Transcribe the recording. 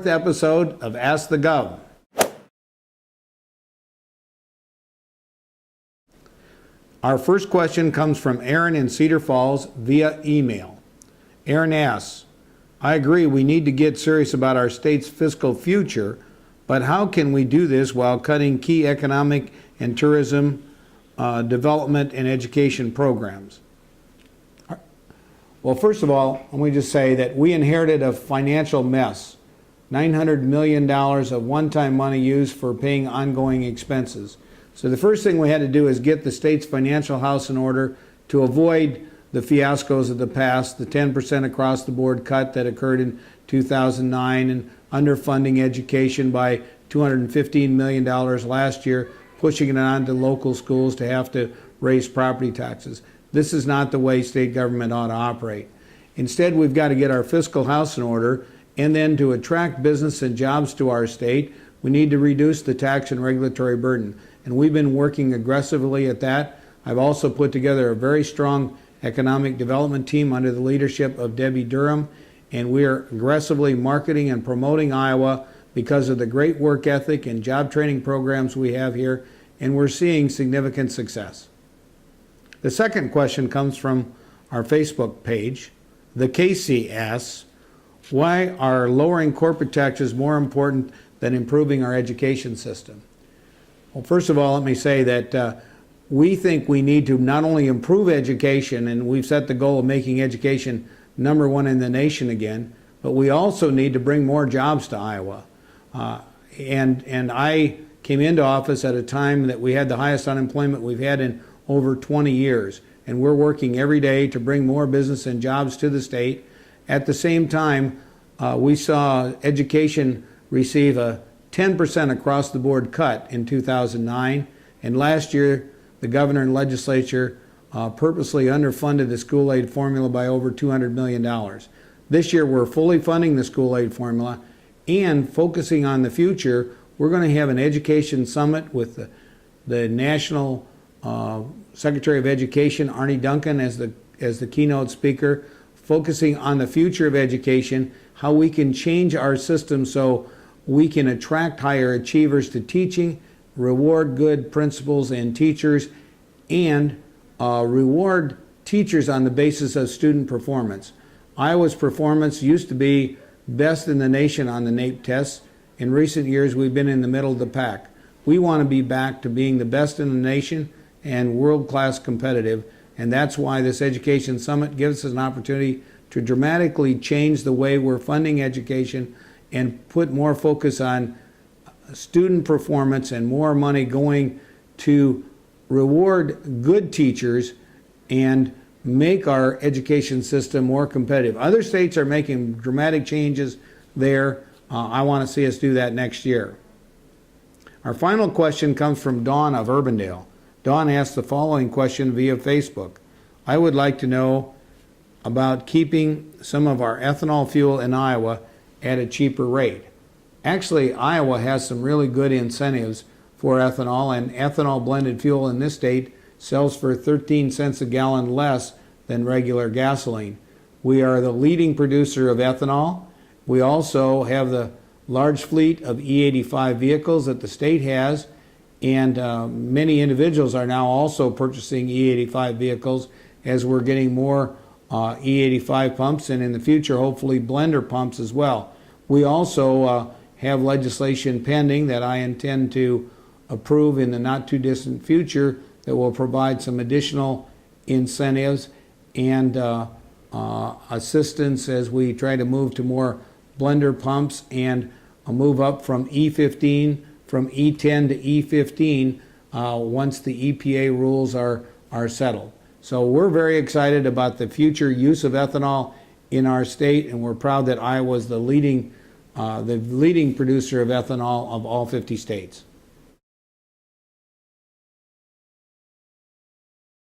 Episode of Ask the Gov. Our first question comes from Aaron in Cedar Falls via email. Aaron asks, I agree we need to get serious about our state's fiscal future, but how can we do this while cutting key economic and tourism development and education programs? Well, first of all, let me just say that we inherited a financial mess. $900 million of one-time money used for paying ongoing expenses. So the first thing we had to do is get the state's financial house in order to avoid the fiascos of the past, the 10% across the board cut that occurred in 2009 and underfunding education by $215 million last year, pushing it on to local schools to have to raise property taxes. This is not the way state government ought to operate. Instead, we've got to get our fiscal house in order, and then to attract business and jobs to our state, we need to reduce the tax and regulatory burden. And we've been working aggressively at that. I've also put together a very strong economic development team under the leadership of Debbie Durham, and we are aggressively marketing and promoting Iowa because of the great work ethic and job training programs we have here, and we're seeing significant success. The second question comes from our Facebook page. The Casey asks, why are lowering corporate taxes more important than improving our education system? Well, first of all, let me say that we think we need to not only improve education, and we've set the goal of making education #1 in the nation again, but we also need to bring more jobs to Iowa. And I came into office at a time that we had the highest unemployment we've had in over 20 years, and we're working every day to bring more business and jobs to the state. At the same time, we saw education receive a 10% across the board cut in 2009, and last year the governor and legislature purposely underfunded the school aid formula by over $200 million. This year we're fully funding the school aid formula and focusing on the future. We're going to have an education summit with the National Secretary of Education, Arnie Duncan, as the keynote speaker, focusing on the future of education, how we can change our system so we can attract higher achievers to teaching, reward good principals and teachers, and reward teachers on the basis of student performance. Iowa's performance used to be best in the nation on the NAEP tests. In recent years, we've been in the middle of the pack. We want to be back to being the best in the nation and world-class competitive, and that's why this Education Summit gives us an opportunity to dramatically change the way we're funding education and put more focus on student performance and more money going to reward good teachers and make our education system more competitive. Other states are making dramatic changes there. I want to see us do that next year. Our final question comes from Dawn of Urbandale. Dawn asked the following question via Facebook. I would like to know about keeping some of our ethanol fuel in Iowa at a cheaper rate. Actually, Iowa has some really good incentives for ethanol, and ethanol blended fuel in this state sells for 13 cents a gallon less than regular gasoline. We are the leading producer of ethanol. We also have the large fleet of E85 vehicles that the state has, and many individuals are now also purchasing E85 vehicles as we're getting more E85 pumps, and in the future hopefully blender pumps as well. We also have legislation pending that I intend to approve in the not too distant future that will provide some additional incentives and assistance as we try to move to more blender pumps and move up from E10 to E15 once the EPA rules are settled. So we're very excited about the future use of ethanol in our state, and we're proud that Iowa is the leading producer of ethanol of all 50 states.